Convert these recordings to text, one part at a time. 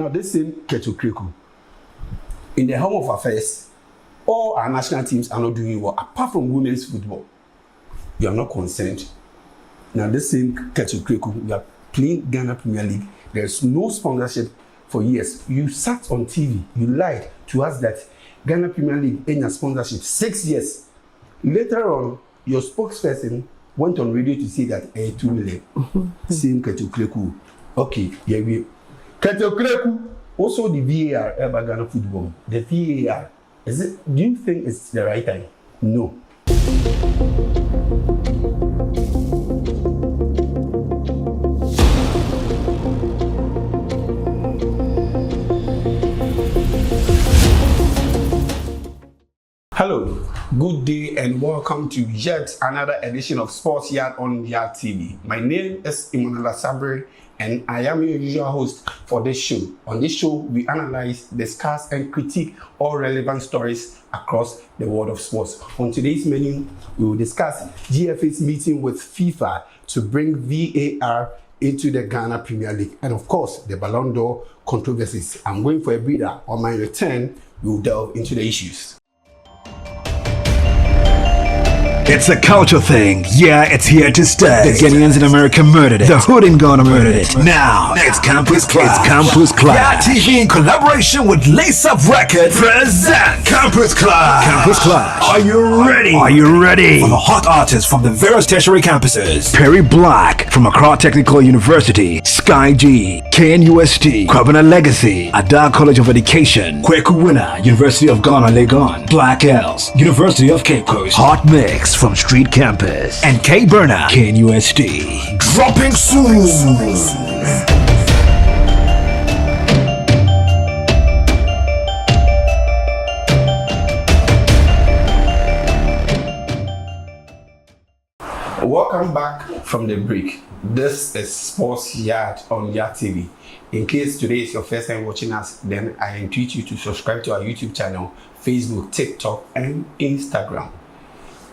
Now, this same Ketu Kriku, in the Home of Affairs, all our national teams are not doing well, apart from women's football. You are not concerned. Now, this same Ketu Kriku, you are playing Ghana Premier League. There's no sponsorship for years. You sat on TV, you lied to us that Ghana Premier League ain't a sponsorship 6 years. Later on, your spokesperson went on radio to say that 2 million. Same Ketu Kriku. Okay, yeah, we. Ketu Kriku, also the VAR about Ghana football. The VAR, do you think it's the right time? No. Hello, good day and welcome to yet another edition of Sports Yard on YADTV. My name is Emmanuel Sabri and I am your usual host for this show. On this show, we analyze, discuss and critique all relevant stories across the world of sports. On today's menu, we will discuss GFA's meeting with FIFA to bring VAR into the Ghana Premier League and of course, the Balon d'Or controversies. I'm going for a breather. On my return, we will delve into the issues. It's a culture thing. Yeah, it's here to stay. The Ghanaians in America murdered it. The hood in Ghana murdered it. Now, it's Campus Clash. It's Campus Clash. YADTV in collaboration with Lace Up Records present Campus Clash. Campus Clash. Are you ready? Are you ready? For the hot artists from the various tertiary campuses. Perry Black from Accra Technical University. Sky G. KNUST. Kwabena Legacy. Ada College of Education. Kweku Winner. University of Ghana, Legon. Black Els. University of Cape Coast. Hot Mix from Street Campus. And K Burner. KNUST. Dropping soon. Welcome back from the break. This is Sports Yard on YADTV. In case today is your first time watching us, then I entreat you to subscribe to our YouTube channel, Facebook, TikTok, and Instagram.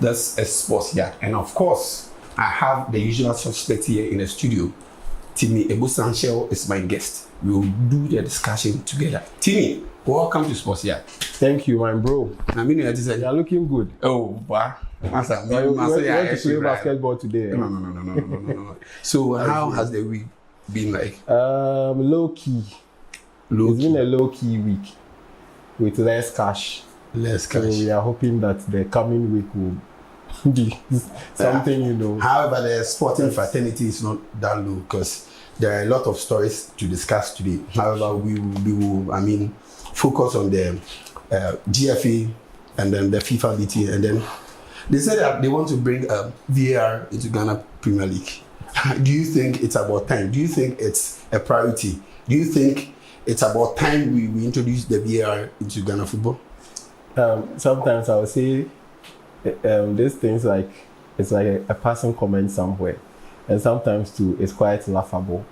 This is Sports Yard. And of course, I have the usual suspect here in the studio. Timmy Ebusanchel is my guest. We will do the discussion together. Timmy, welcome to Sports Yard. Thank you, my bro. I mean, you are looking good. Oh, wow. You went to play basketball today. No. So how has the week been like? Low key. It's been a low key week with less cash. So we are hoping that the coming week will be something, However, the sporting fraternity is not that low because there are a lot of stories to discuss today. However, we will focus on the GFA and then the FIFA meeting, and then they said that they want to bring VAR into Ghana Premier League. Do you think it's about time? Do you think it's a priority? Do you think it's about time we introduce the VAR into Ghana football? Sometimes I would say these things it's like a passing comment somewhere, and sometimes too it's quite laughable.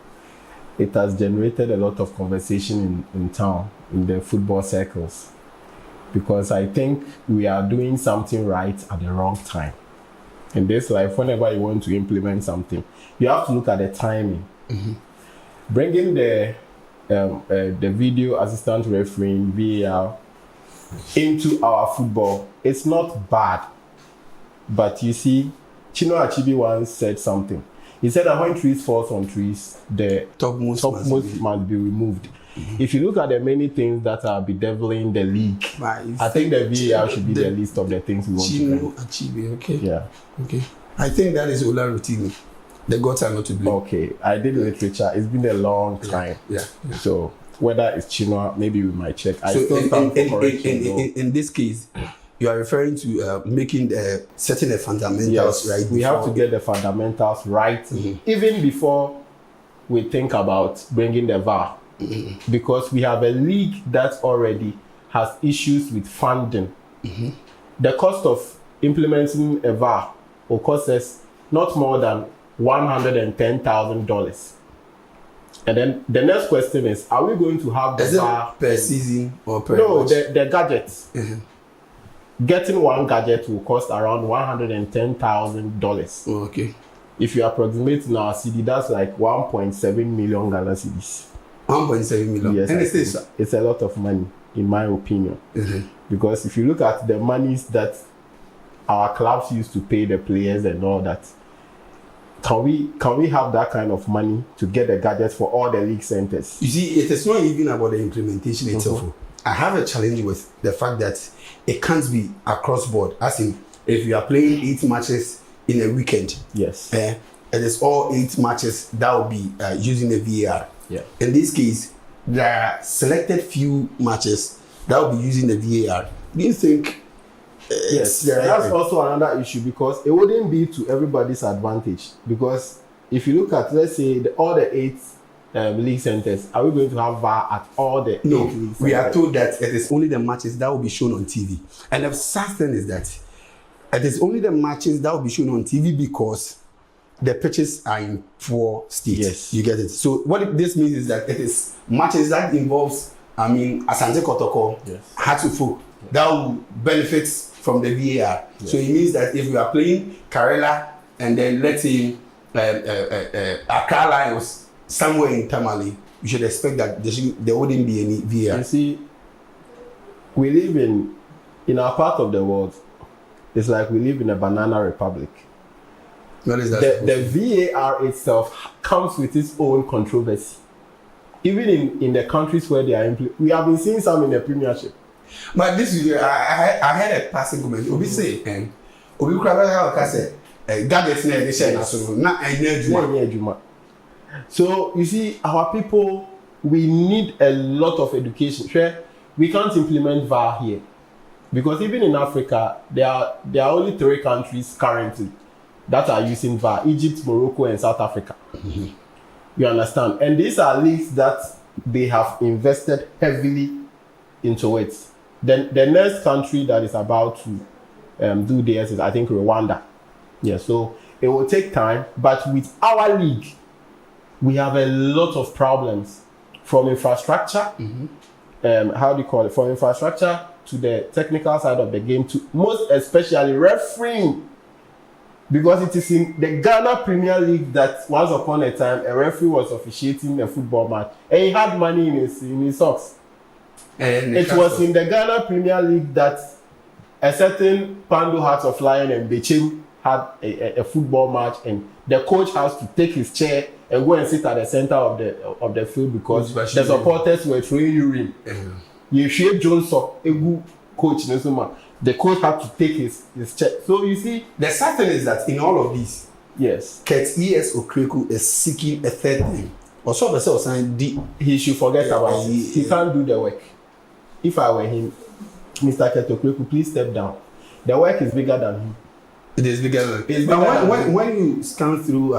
It has generated a lot of conversation in town, in the football circles, because I think we are doing something right at the wrong time. In this life, whenever you want to implement something, you have to look at the timing. Mm-hmm. Bringing the video assistant refereeing VAR into our football, it's not bad. But you see, Chino Achibi once said something. He said that when trees fall on trees, the topmost must be removed. Mm-hmm. If you look at the many things that are bedeviling the league, I think the VAR should be the list of the things we want Chino Achibi, okay. Yeah. Okay. I think that is Ola Rutini. The gods are not to blame. Okay. I did literature. It's been a long time. Yeah. So whether it's Chino, maybe we might check. In this case, you are referring to setting the fundamentals right. We have to get the fundamentals right, even before we think about bringing the VAR, because we have a league that already has issues with funding. The cost of implementing a VAR will cost us not more than $110,000. And then the next question is, are we going to have the VAR per season or per match? The gadgets. Getting one gadget will cost around $110,000. Okay. If you approximate in our city, that's like 1.7 million Ghana cedis. 1.7 million. Yes, And it's a lot of money, in my opinion. Because if you look at the monies that our clubs used to pay the players and all that, can we have that kind of money to get the gadgets for all the league centers? You see, it is not even about the implementation itself. I have a challenge with the fact that it can't be across board. As in, if you are playing 8 matches in a weekend, yes, it is all 8 matches that will be using the VAR. Yeah. In this case, there are selected few matches that will be using the VAR. Do you think? Yes, that's also another issue because it wouldn't be to everybody's advantage. Because if you look at, let's say, all the 8 league centers, are we going to have VAR at all the 8 league centers? We are told that it is only the matches that will be shown on TV. And the sad thing is that it is only the matches that will be shown on TV because the pitches are in poor state. Yes. You get it? So what this means is that it is matches that involves, Asante Kotoko, Hatufo, that will benefit from the VAR. Yes. So it means that if we are playing Karela and then let's say Accra Lions somewhere in Tamale, you should expect that there wouldn't be any VAR. You see, we live in our part of the world, it's like we live in a banana republic. What is that? The VAR itself comes with its own controversy. Even in the countries where they are we have been seeing some in the Premiership. But this is I had a passing comment. Obi say Obi Krabaka said gadgets na dey share na ejuma. So you see, our people, we need a lot of education. We can't implement VAR here because even in Africa, there are only 3 countries currently that are using VAR: Egypt, Morocco, and South Africa. You understand? And these are leagues that they have invested heavily into it. Then the next country that is about to do theirs is, I think, Rwanda. Yeah, so it will take time, but with our league, we have a lot of problems from infrastructure. How do you call it? From infrastructure to the technical side of the game, to most especially refereeing. Because it is in the Ghana Premier League that once upon a time a referee was officiating a football match and he had money in his socks. It was in the Ghana Premier League that a certain Pando Hearts of Lion and Bechim had a football match, and the coach has to take his chair and go and sit at the center of the field because the supporters were throwing urine. You shape Jones up, a good coach, the coach had to take his chair. So you see, the sad thing is that in all of this, yes, Ket E.S. Okreku is seeking a third thing. Also, the cell sign D. He should forget about it. He can't do the work. If I were him, Mr. Ket Okreku, please step down. The work is bigger than him. It is bigger than him. But when you scan through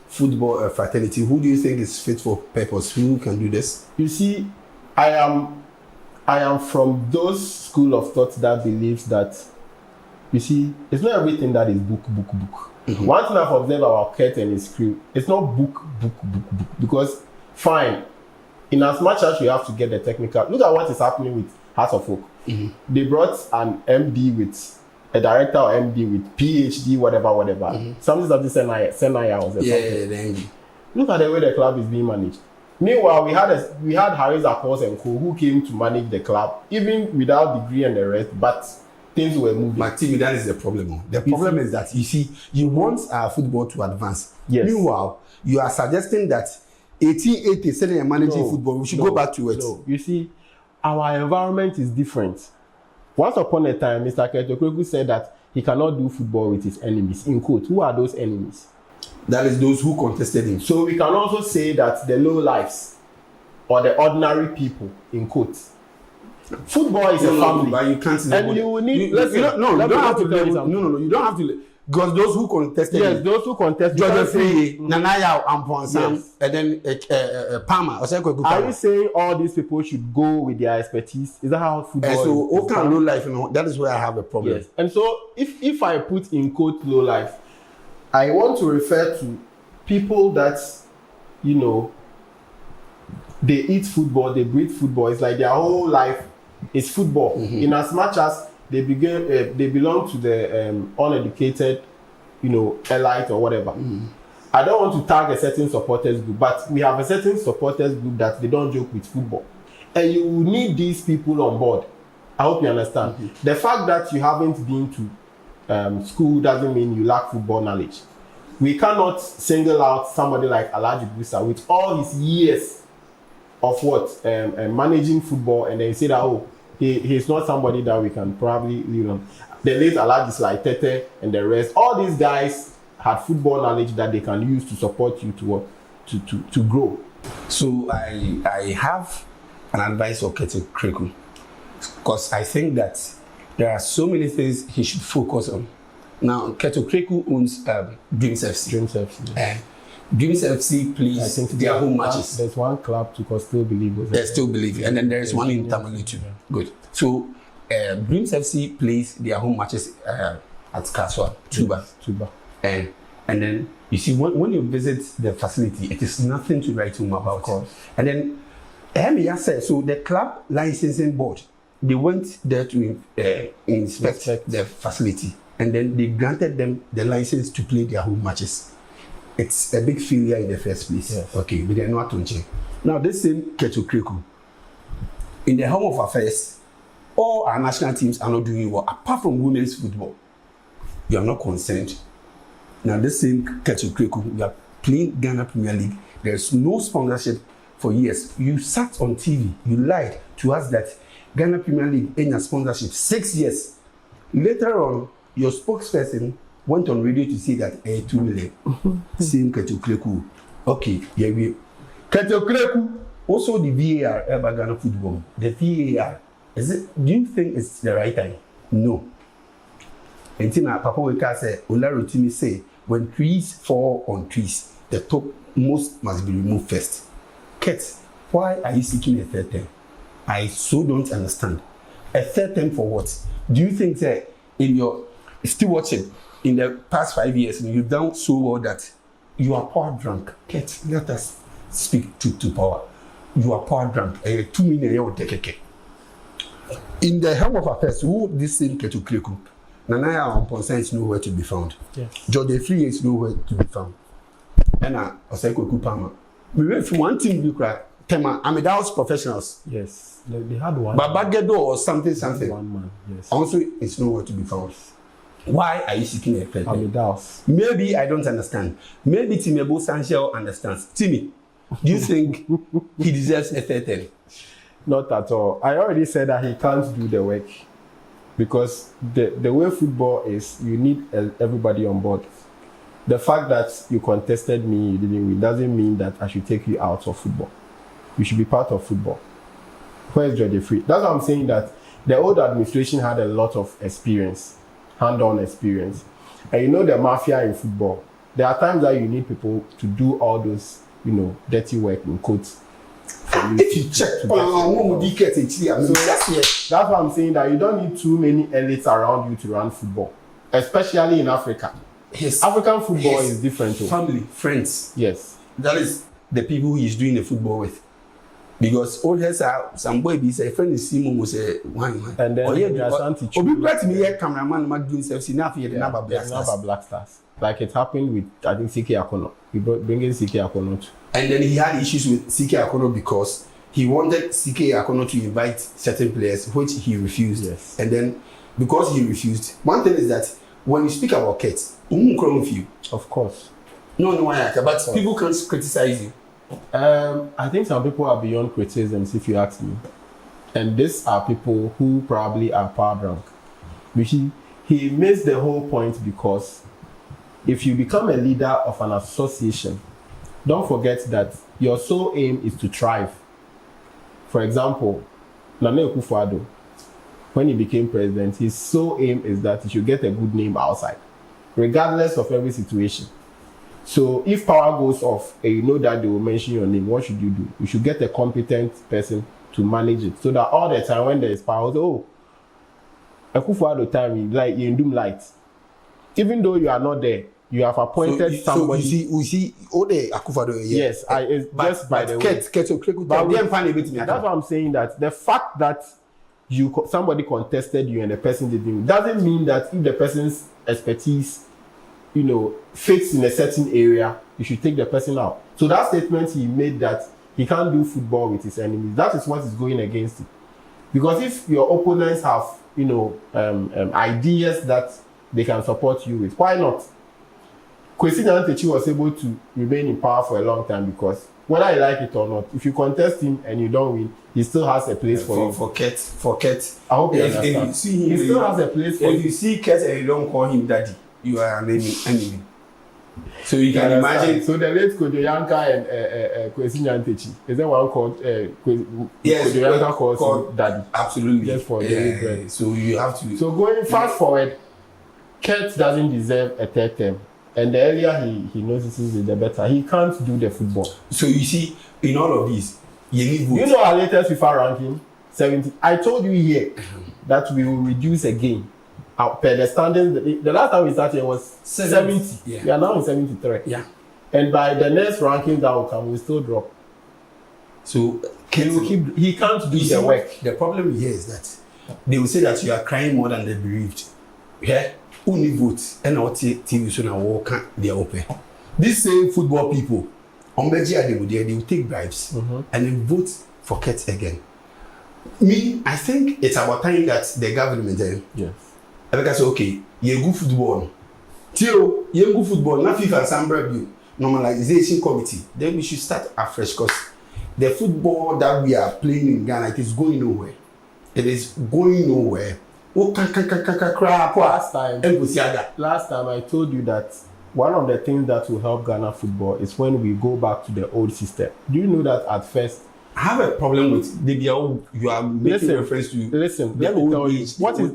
football fraternity, who do you think is fit for purpose? Who can do this? You see, I am from those school of thought that believes that, you see, it's not everything that is book. One thing I've observed about Ket and his crew, it's not book. Because, fine, in as much as you have to get the technical, look at what is happening with Hearts of Oak. They brought an MD with, a director or MD with PhD, whatever. Something that is Senaya or something. Yeah. Look at the way the club is being managed. Meanwhile, we had Harris Akos and Co who came to manage the club, even without degree and the rest, but things were moving. But Timmy, that is the problem. The problem is that you want our football to advance. Yes. Meanwhile, you are suggesting that 1880 selling and managing football, we should go back to it. No. You see, our environment is different. Once upon a time, Mr. Ket Okreku said that he cannot do football with his enemies. In quote, who are those enemies? That is those who contested him. So we can also say that the low lives or the ordinary people, in quotes. Football is a family. But you can't. And you will need. You don't have to. You don't have to. Because those who contested. Yes, those who contested. George Free, Nanaya Amponsan, and then Palmer. Are you saying all these people should go with their expertise? Is that how football is? So, all kind of low life, that is where I have a problem. Yes. And so, if I put in quote low life, I want to refer to people that, they eat football, they breathe football. It's like their whole life is football. In as much as they belong to the uneducated, elite or whatever. I don't want to tag a certain supporters group, but we have a certain supporters group that they don't joke with football. And you need these people on board. I hope you understand. The fact that you haven't been to school doesn't mean you lack football knowledge. We cannot single out somebody like Alhaji Busa with all his years of managing football, and then say that he's not somebody that we can probably lean on. The late Alhaji like Tete and the rest, all these guys had football knowledge that they can use to support you to grow. So I have an advice for Keto Kreku, because I think that there are so many things he should focus on. Now, Keto Kreku owns Dreams FC. Dreams FC. Dreams FC plays their home matches. There's one club to still believe. They still believe, and then there is one in Tamale too. Yeah. Good. So Dreams FC plays their home matches at Kaswa, Tuba. And then you see when you visit the facility, it is nothing to write home about. Of course. And then said, so the club licensing board, they went there to inspect the facility, and then they granted them the license to play their home matches. It's a big failure in the first place. Yes. Okay, but they're not touching. Now, this same Keto Kreku, in the home of affairs, all our national teams are not doing well, apart from women's football. You are not concerned. Now, this same Keto Kreku, we are playing Ghana Premier League. There's no sponsorship for years. You sat on TV, you lied to us that Ghana Premier League ain't a sponsorship. 6 years. Later on, your spokesperson went on radio to say that 2 million. Same Keto Kreku. Okay, yeah, we Keto Kreku. Also the VAR about Ghana football. The VAR. Do you think it's the right time? No. And Tina Papa Weka said, Olarotimi say, when trees fall on trees, the top most must be removed first. Ket, why are you seeking a third term? I so don't understand. A third term for what? Do you think that in your still watching in the past 5 years you've done so well that you are power drunk? Ket, let us speak to power. You are power drunk. 2 million you take. In the helm of affairs, who this same Keto Kreku? Nanaya on Ponsa is nowhere to be found. Yes. Jordan Free is nowhere to be found. And Oseko Kupama. We went from one team, Amidaos professionals. Yes, they had one. But Bagedo or something. One man, yes. Also, it's nowhere to be found. Why are you seeking a third? Amidaos. Maybe I don't understand. Maybe Timebo Sanchel understands. Timmy, do you think he deserves a third term? Not at all. I already said that he can't do the work. Because the way football is, you need everybody on board. The fact that you contested me, you didn't win, doesn't mean that I should take you out of football. You should be part of football. Where is Jordan Free? That's why I'm saying that the old administration had a lot of experience, hand-on experience. And you know the mafia in football. There are times that you need people to do all those, dirty work in quotes. If you check, that's why I'm saying that you don't need too many elites around you to run football, especially in Africa. African football is different. Family, friends. Yes. That is the people he is doing the football with. Because all has some boy be say friend is Simon was a wine. And then Obi brought me here cameraman Mac doing self now for the Naba Black Stars. Like it happened with I think CK Akono. He bringing CK Akono too. And then he had issues with CK Akono because he wanted CK Akono to invite certain players, which he refused. Yes. And then because he refused, one thing is that when you speak about Kets, with you. Of course. No, but people can't criticize you. I think some people are beyond criticisms, if you ask me. And these are people who probably are power drunk. He missed the whole point because if you become a leader of an association, don't forget that your sole aim is to thrive. For example, Nana Akufo-Addo, when he became president, his sole aim is that he should get a good name outside, regardless of every situation. So if power goes off and you know that they will mention your name, what should you do? You should get a competent person to manage it so that all the time when there is power, Akufo-Addo time, like you do light. Even though you are not there, you have appointed somebody. So we see all the Akufo-Addo. Yes, just by the way. That's why I'm saying that the fact that somebody contested you and the person didn't doesn't mean that if the person's expertise, fits in a certain area, you should take the person out. So that statement he made that he can't do football with his enemies, that is what is going against it. Because if your opponents have, ideas that they can support you with, why not? Kwesi Nyantakyi was able to remain in power for a long time because whether you like it or not, if you contest him and you don't win, he still has a place for you. For Ket. I hope you If understand. you see him, He still has a place for you. If you see Ket and you don't call him daddy, you are an enemy. So you can imagine. So the late Kojo Yanka and Kwesi Nyantakyi, is there one called Kojo Yanka calls him daddy? Absolutely. Just for the bread. So you have to. So going fast forward, Ket doesn't deserve a third term. And the earlier he notices it, the better. He can't do the football. So you see, in all of these, you need votes. You know our latest FIFA ranking? 70. I told you here that we will reduce again. Per the standings, the last time we started was 70. Yeah. We are now in 73. Yeah. And by the next ranking that will come, we'll still drop. So He can't do the work. The problem here is that they will say that you are crying more than the bereaved. Yeah? Who need votes? And our TV so now walk they are open. These same football people, they will take bribes and then vote for Ket again. Me, I think it's about time that the government Yes. I think I say, okay, you go football. Till you go football, not FIFA and Sambra normalization committee. Then we should start afresh because the football that we are playing in Ghana, it is going nowhere. It is going nowhere. Last time I told you that one of the things that will help Ghana football is when we go back to the old system. Do you know that at first? I have a problem with you are making reference to. Listen, let me tell you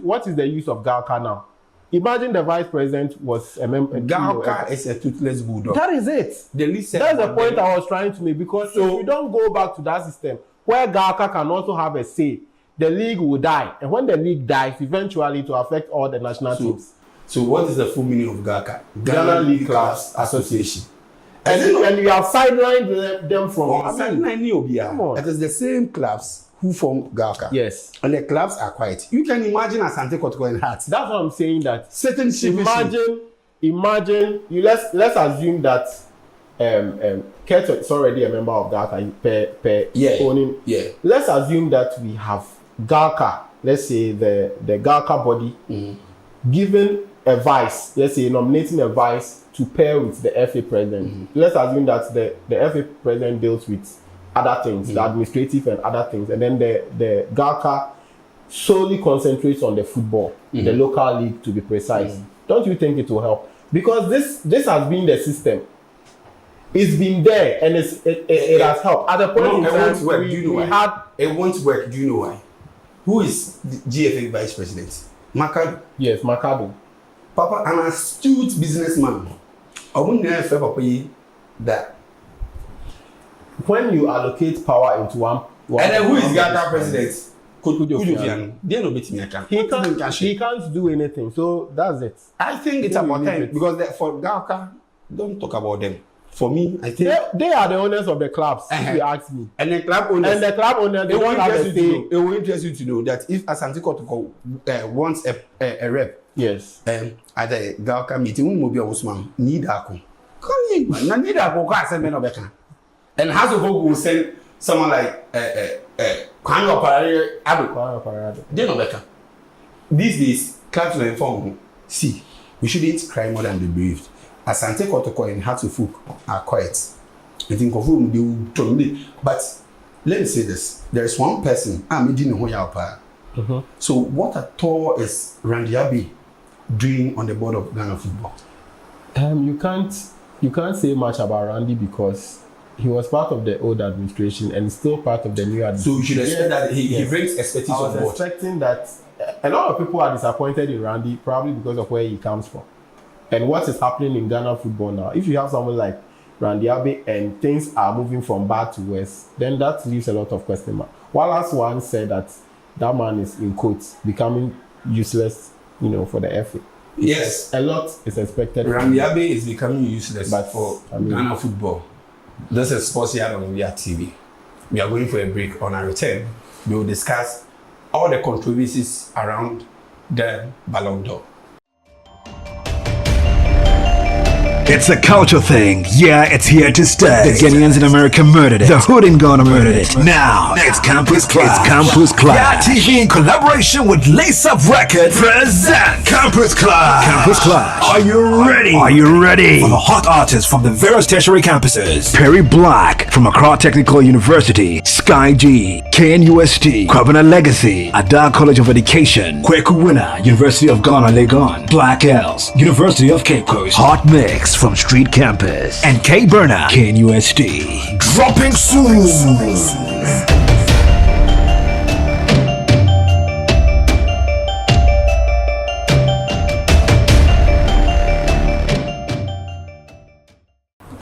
what is the use of Galka now? Imagine the vice president was a member. Galka is a toothless bulldog. That is it. That's the point I was trying to make because if you don't go back to that system where Galka can also have a say, the league will die, and when the league dies, eventually it will affect all the national teams. So what is the full meaning of Galka? Ghana League Clubs Association. And you have sidelined them from. It is the same clubs who form Galka. Yes. And the clubs are quiet. You can imagine Asante Kotoko and Hearts. That's what I'm saying. That certain imagine. Let's assume that Ket is already a member of Galka owning. Yeah. Let's assume that we have Galka. Let's say the Galka body given a vice. Let's say nominating a vice to pair with the FA president. Let's assume that the FA president deals with other things, the administrative and other things, and then the Galka solely concentrates on the football, the local league to be precise. Don't you think it will help? Because this has been the system. It's been there and it has helped. At the point in time, it won't work. Do you know why? Who is the GFA vice president? Makado. Yes, Makado. Papa, an astute businessman. I wouldn't never that. When you allocate power into one and then who is Ghana president? Kudufian. He can't do anything. So that's it. I think it's about time because for Galka, don't talk about them. For me, I think they are the owners of the clubs. If you ask me, and the club owners, they won't have a say. It will interest you to know that if Asante Kotoko wants a rep, yes, at the Galka meeting, we will be need Ako. Come in, man. Need Ako. And House of Hope will send someone like Kwame Parade. They know better. These days, clubs are informed. See, we shouldn't cry more than the bereaved. Asante Kotoko and Hatufuk are quiet. I think of whom they will turn. But let me say this: there is one person. So what at all is Randy Abbey doing on the board of Ghana Football? You can't say much about Randy because he was part of the old administration and still part of the new administration. So you should expect that he brings expertise on board. I was expecting that a lot of people are disappointed in Randy probably because of where he comes from. And what is happening in Ghana football now, if you have someone like Randy Abbey and things are moving from bad to worse, then that leaves a lot of question marks. Wallace once said that man is, in quotes, becoming useless, for the FA. Yes. A lot is expected. Randy Abbey is becoming useless for Ghana football. This is Sports Yard on YADTV. We are going for a break. On our return, we will discuss all the controversies around the Balon d'Or. It's a culture thing. Yeah, it's here to stay. The Ghanaians in America murdered it. The hood in Ghana murdered it. Now, it's Campus Clash. It's Campus Clash. YADTV in collaboration with Lace Up Records present Campus Clash. Campus Clash. Are you ready? Are you ready? For the hot artists from the various tertiary campuses. Perry Black from Accra Technical University. Sky G. KNUST. Kwabena Legacy. Ada College of Education. Kweku Winner. University of Ghana, Legon. Black Els. University of Cape Coast. Hot Mix from Street Campus. And K Burner. KNUST. Dropping soon.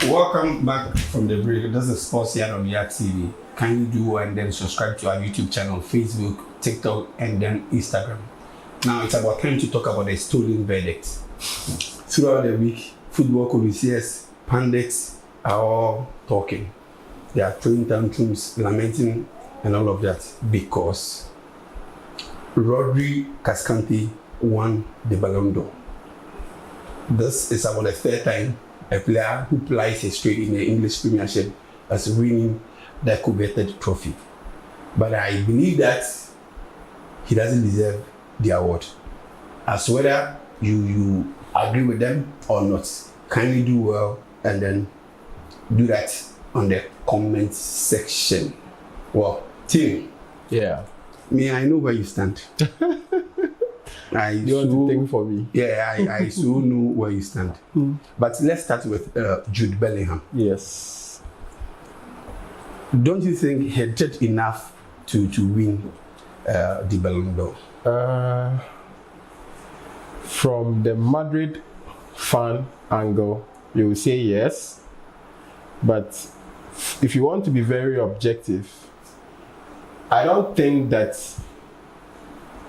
Welcome back from the break. This is Sports Yard on YADTV. Can you do and then subscribe to our YouTube channel, Facebook, TikTok, and then Instagram. Now it's about time to talk about the stolen verdict. Throughout the week, football connoisseurs, pundits are all talking. They are throwing tantrums, lamenting, and all of that because Rodri Cascante won the Balon d'or. This is about the third time a player who plies his trade in the English Premiership as winning the coveted trophy. But I believe that he doesn't deserve the award. As whether you agree with them or not, kindly do well and then do that on the comment section. Well, Tim. Yeah. I know where you stand. You want to think for me? Yeah, I so know where you stand. But let's start with Jude Bellingham. Yes. Don't you think he did enough to win the Balon d'Or? From the Madrid fan angle, you will say yes. But if you want to be very objective, I don't think that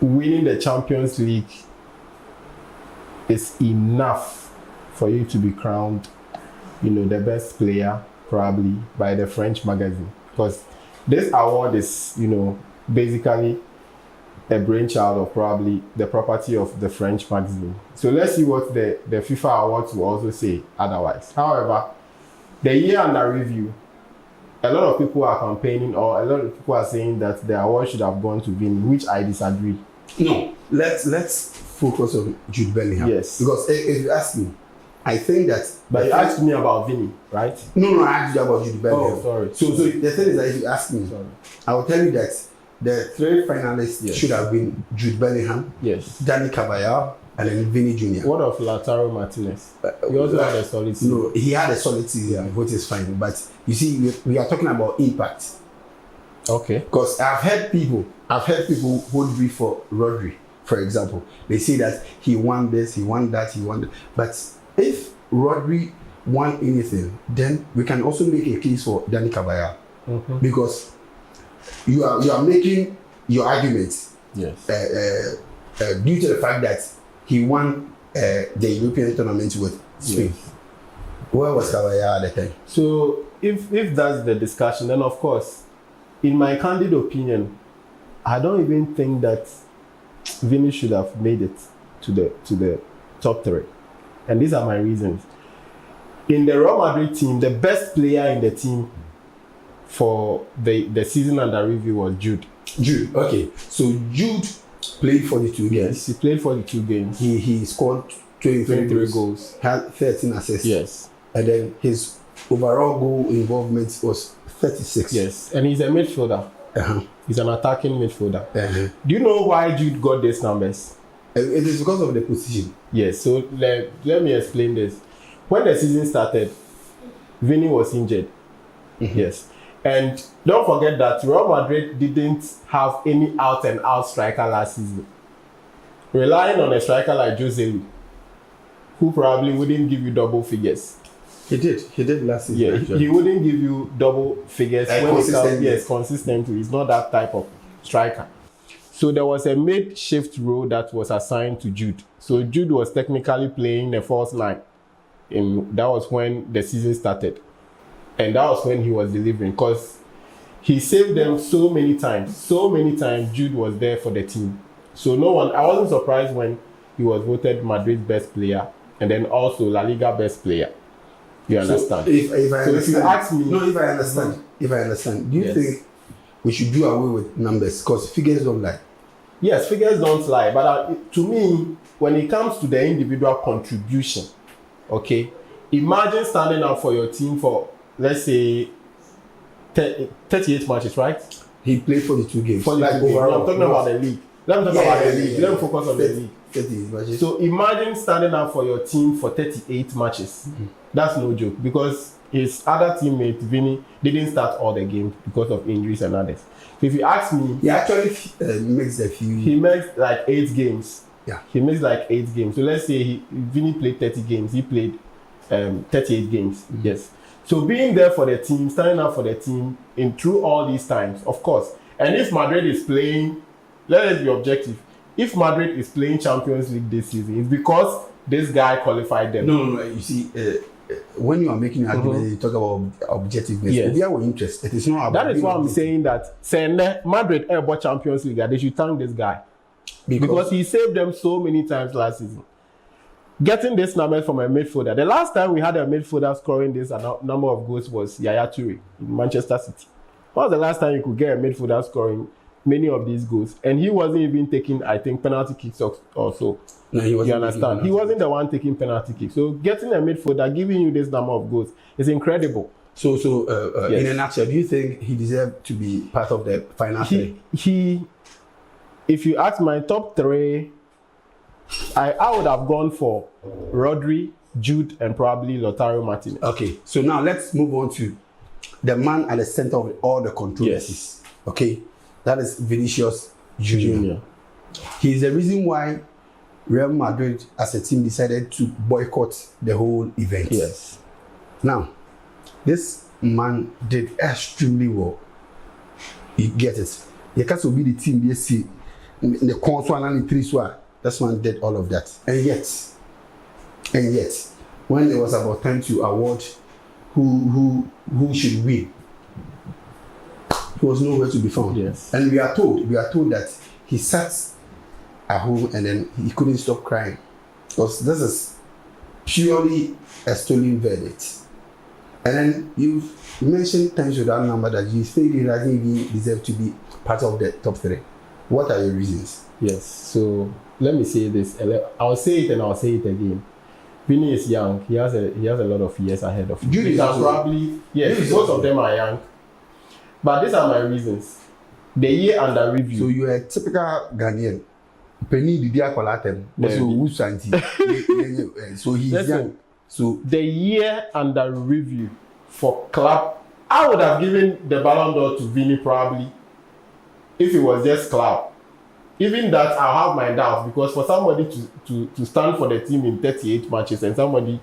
winning the Champions League is enough for you to be crowned, the best player probably by the French magazine. Because this award is, basically a brainchild of probably the property of the French magazine. So let's see what the FIFA awards will also say otherwise. However, the year under review, a lot of people are campaigning or a lot of people are saying that the award should have gone to Vini, which I disagree. No, let's focus on Jude Bellingham. Yes. Because if you ask me, I think that. But you asked me about Vini, right? No, I asked you about Jude Bellingham. Oh, sorry. So the thing is that if you ask me, I will tell you that the three finalists should have been Jude Bellingham, Danny Caballero, and then Vini Jr. What of Lautaro Martinez? He also had a solid season. No, he had a solid season, which is fine. But you see, we are talking about impact. Okay. Because I've heard people who be for Rodri, for example. They say that he won this, he won that, he won that. But if Rodri won anything, then we can also make a case for Danny Caballero. Because you are making your arguments due to the fact that he won the European tournament with Spain. Where was Caballero at the time? So if that's the discussion, then of course, in my candid opinion, I don't even think that Vini should have made it to the top three. And these are my reasons. In the Real Madrid team, the best player in the team for the season under review was Jude. Jude, okay. So Jude played 42 games. Yes, he played 42 games. He scored 23 goals. Had 13 assists. Yes. And then his overall goal involvement was 36. Yes, and he's a midfielder. He's an attacking midfielder. Do you know why Jude got these numbers? It is because of the position. Yes, so let me explain this. When the season started, Vini was injured. Yes. And don't forget that Real Madrid didn't have any out-and-out striker last season. Relying on a striker like Jose Lu, who probably wouldn't give you double figures. He did last season. Yeah, he wouldn't give you double figures consistently. Consistently. He's not that type of striker. So there was a makeshift role that was assigned to Jude. So Jude was technically playing the false nine. And that was when the season started. And that was when he was delivering. Because he saved them so many times. So many times Jude was there for the team. So I wasn't surprised when he was voted Madrid's best player and then also La Liga best player. You understand? So if I So understand, if you ask me, no, if I understand, do you Yes. think we should do away with numbers because figures don't lie? yes, figures don't lie, but to me, when it comes to the individual contribution, okay, imagine standing up for your team for, let's say, 38 matches, right? He played 42 games. For like overall. I'm talking about the league. Let me talk about the league. Let me focus on the league. 30 matches. So imagine standing up for your team for 38 matches. That's no joke because his other teammate, Vinny, didn't start all the games because of injuries and others. So if you ask me, he actually makes a few. He makes like 8 games. Yeah. He makes like 8 games. So let's say Vinny played 30 games. He played 38 games. Yes. So being there for the team, standing up for the team through all these times, of course. And if Madrid is playing, let us be objective. If Madrid is playing Champions League this season, it's because this guy qualified them. No. You see, when you are making an argument, you talk about objectiveness. Yes. We are interested. It is not about. That is why I'm saying that Madrid ever Champions League, they should thank this guy because he saved them so many times last season. Getting this number from a midfielder. The last time we had a midfielder scoring this number of goals was YADTV in Manchester City. When was the last time you could get a midfielder scoring many of these goals? And he wasn't even taking, I think, penalty kicks or so. No, he wasn't. You understand? He wasn't the one taking penalty kicks. So getting a midfielder, giving you this number of goals is incredible. So Yes. in a nutshell, do you think he deserved to be part of the final three? If you ask my top 3, I would have gone for Rodri, Jude, and probably Lautaro Martinez. Okay, so now let's move on to the man at the center of all the controversies. Yes. Okay, that is Vinicius Junior. He is the reason why Real Madrid as a team decided to boycott the whole event. Yes. Now, this man did extremely well. You get it. You can't be the team you see the console and the three swag. This one did all of that. And yet, when it was about time to award who should win, he was nowhere to be found. Yes. And we are told that he sat at home and then he couldn't stop crying. Because this is purely a stolen verdict. And then you mentioned times with that number that you think he doesn't even deserve to be part of the top 3. What are your reasons? Yes. So let me say this. I'll say it and I'll say it again. Vinny is young. He has a lot of years ahead of him. Jude is probably both of them are young. But these are my reasons. The year under review. So you are a typical Ghanaian. Penny did Akolatem. So he's young. So the year under review for club, I would have given the Balon d'Or to Vinny probably if it was just club. Even that, I'll have my doubts because for somebody to stand for the team in 38 matches and somebody,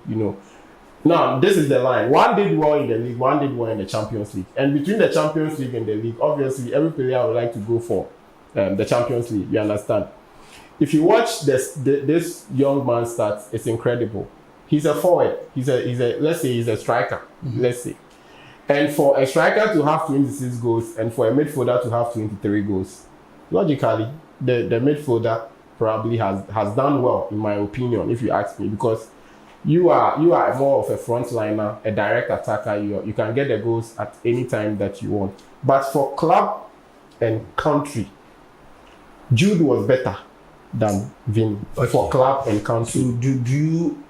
now this is the line. One did well in the league, one did well in the Champions League. And between the Champions League and the league, obviously every player would like to go for the Champions League. You understand? If you watch this young man stats, it's incredible. He's a forward. He's a let's say he's a striker. Mm-hmm. Let's say. And for a striker to have 26 goals and for a midfielder to have 23 goals, logically, the midfielder probably has done well, in my opinion, if you ask me, because you are more of a frontliner, a direct attacker. You can get the goals at any time that you want. But for club and country, Jude was better than Vinny. Okay. For club and country. So do you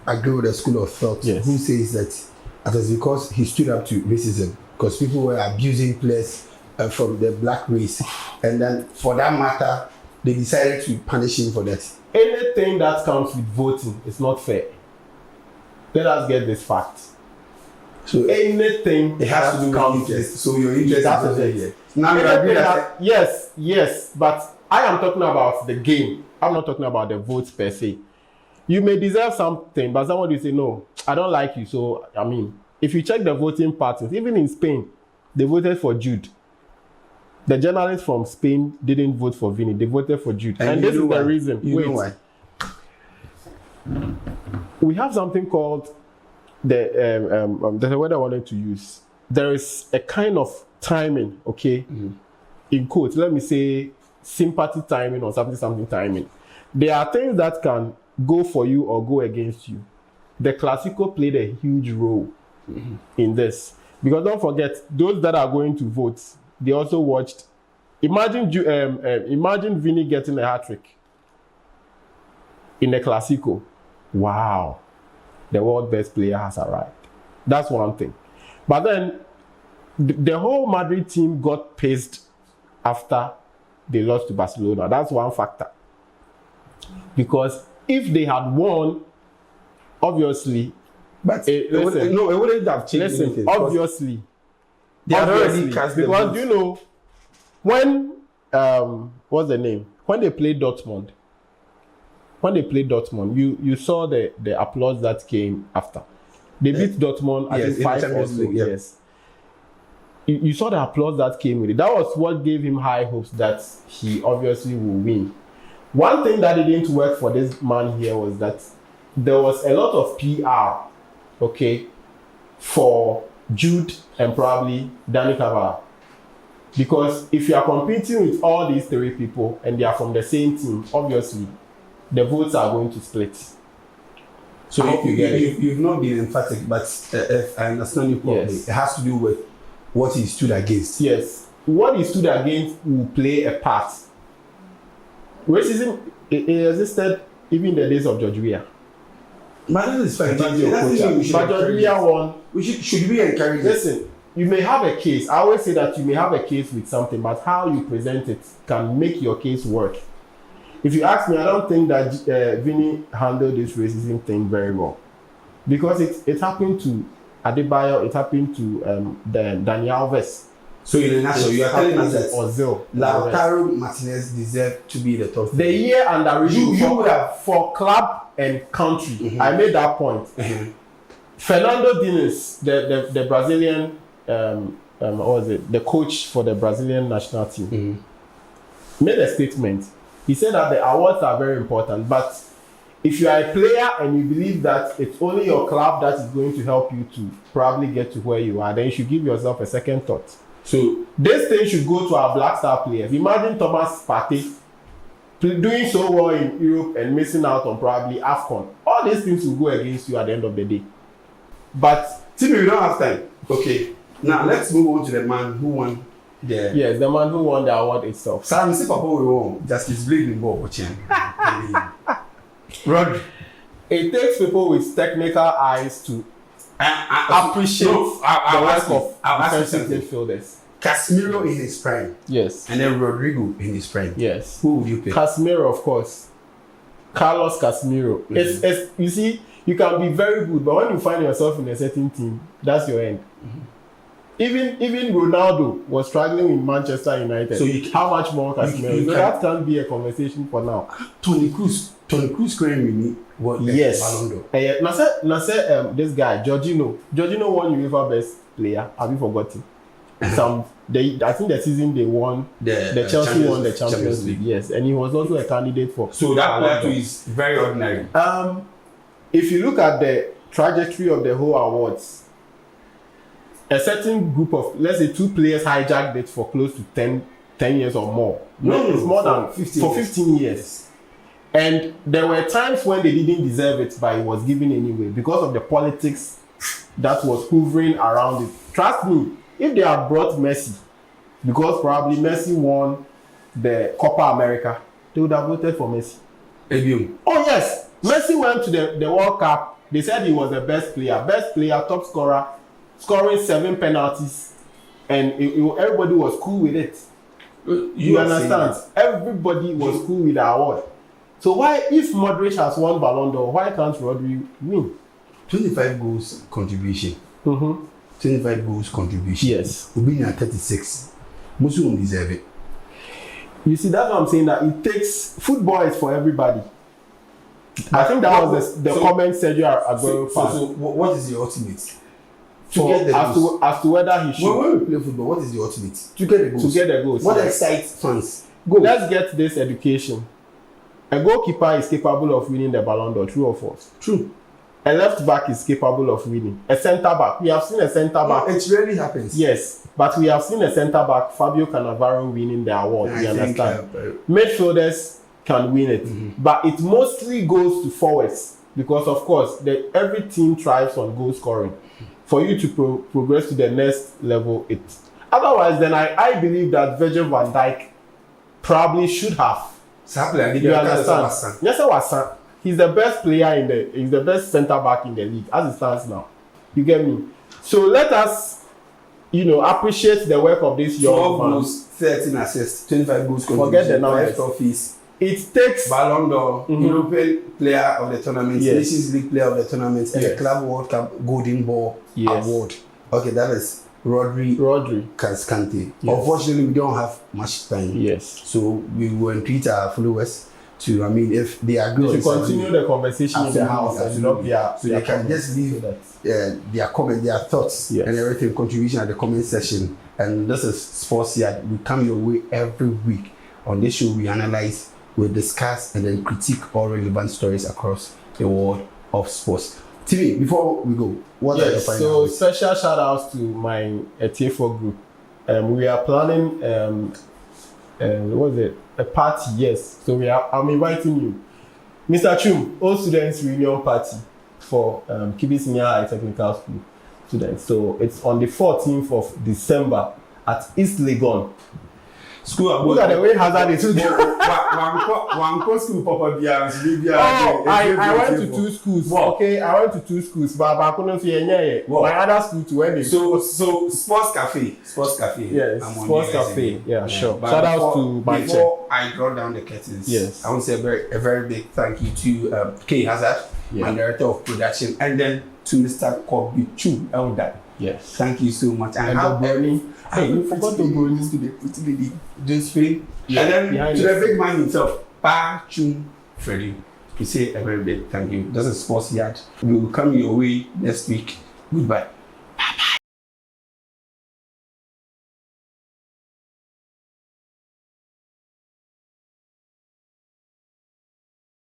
agree with the school of thought who says that it is because he stood up to racism? Because people were abusing players from the black race, and then for that matter, they decided to punish him for that. Anything that comes with voting is not fair. Let us get this fact. So anything it has to do with interest. So your interest is here. Now you agree that yes, but I am talking about the game. I'm not talking about the votes per se. You may deserve something, but somebody will say, no, I don't like you. So, I mean, if you check the voting patterns, even in Spain, they voted for Jude. The journalists from Spain didn't vote for Vinny. They voted for Jude. And this is the reason. You know why? We have something called there's a word I wanted to use. There is a kind of timing, okay? Mm-hmm. In quotes, let me say sympathy timing or something timing. There are things that can go for you or go against you. the Clasico played a huge role in this. Because don't forget, those that are going to vote, they also watched. Imagine Vini getting a hat-trick in the Clasico. Wow. The world best player has arrived. That's one thing. But then, the whole Madrid team got pissed after they lost to Barcelona. That's one factor. Because if they had won, obviously, but it wouldn't have changed anything. Obviously, they had already cast the because you know when what's the name? When they played Dortmund, you saw the applause that came after. They beat Dortmund, I think 5-0. Yes. You saw the applause that came with it. That was what gave him high hopes that he obviously will win. One thing that didn't work for this man here was that there was a lot of PR, okay, for Jude and probably Dani Carvajal. Because if you are competing with all these three people and they are from the same team, obviously, the votes are going to split. So you've not been emphatic, but if I understand you properly, yes. It has to do with what he stood against. Yes. What he stood against will play a part. Racism it existed even in the days of George Weah. But that is fine. But George Weah won. Should we encourage? Listen, you may have a case. I always say that you may have a case with something, but how you present it can make your case work. If you ask me, I don't think that Vini handled this racism thing very well. Because it happened to Adebayo, it happened to Daniel Alves. So in a nutshell, you are telling us that Ozil, Lautaro Martinez deserved to be the top. The year under review for club and country. Mm-hmm. I made that point. Mm-hmm. Fernando Diniz, the Brazilian, what was it? The coach for the Brazilian national team, made a statement. He said that the awards are very important, but if you are a player and you believe that it's only your club that is going to help you to probably get to where you are, then you should give yourself a second thought. So this thing should go to our Black Star players. Imagine Thomas Partey doing so well in Europe and missing out on probably AFCON. All these things will go against you at the end of the day. But Timmy, we don't have time. Okay. Now let's move on to the man who won the... Yes, the man who won the award itself. Sam, see Papa we won. Justice Bleeding Ball watching. Rodri. It takes people with technical eyes to appreciate the work of defensive midfielders. Casemiro in his prime. Yes. And then Rodrigo in his prime. Yes. Who would you pick? Casemiro, of course. Carlos Casemiro. Mm-hmm. It's you see, you can be very good, but when you find yourself in a certain team, that's your end. Mm-hmm. Even Ronaldo was struggling in Manchester United. So how much more Casemiro? So that can't be a conversation for now. Toni Kroos claimed what? Yes. Balon d'Or. This guy Jorginho won UEFA Best Player. Have you forgotten? I think the season they won, the Chelsea won the Champions League. Yes, and he was also a candidate for. So that player is very ordinary. If you look at the trajectory of the whole awards, a certain group of, let's say, 2 players hijacked it for close to 10 years or more. No, it's more than 15 years. And there were times when they didn't deserve it, but it was given anyway because of the politics that was hovering around it. Trust me, if they had brought Messi, because probably Messi won the Copa America, they would have voted for Messi. Oh yes, Messi went to the World Cup. They said he was the best player, top scorer, scoring 7 penalties, and everybody was cool with it. You understand? Everybody was cool with the award. So why, if Modric has won Balon d'Or, why can't Rodri win? 25 goals contribution. 25 goals contribution. Yes. We've at 36. Most of them deserve it. You see, that's what I'm saying, that it takes, football is for everybody. I think that was the comment Sergio Aguero passed. So what is the ultimate? As to whether he should. When we play football, what is the ultimate? To get the goals. What excites fans? Goals. Let's get this education. A goalkeeper is capable of winning the Balon d'Or, true or false? True. A left back is capable of winning. A centre back, we have seen a centre back. It rarely happens. Yes, but we have seen a centre back, Fabio Cannavaro, winning the award. You understand? Midfielders can win it, but it mostly goes to forwards because of course every team thrives on goal scoring. For you to progress to the next level, otherwise then I believe that Virgil van Dijk probably should have. You understand? Yes, sir. He's the best player he's the best centre back in the league as it stands now. You get me? So let us, appreciate the work of this young man. 12 goals, 13 assists, 25 goals. Forget the numbers. 5 trophies. It takes Balon d'Or, European Player of the Tournament, Yes. Nations League Player of the Tournament, and the Club World Cup Golden Ball Award. Okay, that is Rodri. Kante. Yes. Unfortunately, we don't have much time. Yes. So we will entreat our followers to, if they agree to continue the conversation in the house and not so they can just leave their comment, their thoughts and everything, contribution at the comment section. And this is Sports Yard. We come your way every week. On this show, we analyze, we discuss, and then critique all relevant stories across the world of sports. TV, before we go, what are your final words? Special shout outs to my TF4 group. We are planning a party, yes. So I'm inviting you. Mr. Chum, all students reunion party for Kibis Senior High Technical School students. So it's on the 14th of December at East Legon. Look at the way Hazard is. One school papa I went to 2 schools. Wow. Okay, I went to 2 schools, but I couldn't see any. My other school to where they so Sports Cafe. Yes, Sports Cafe. Yeah, sure. But shout out to my before I draw down the curtains. Yes, I want to say a very big thank you to K Hazard, my director of production, and then to Mr. Kobe Chu Elder. Yes, thank you so much. And Brony. Hey, you forgot to go to the pretty lady, just free. And then to the big man himself, Pa Chum Freddy. We say a very big thank you. This is Sports Yard. We will come your way next week. Goodbye.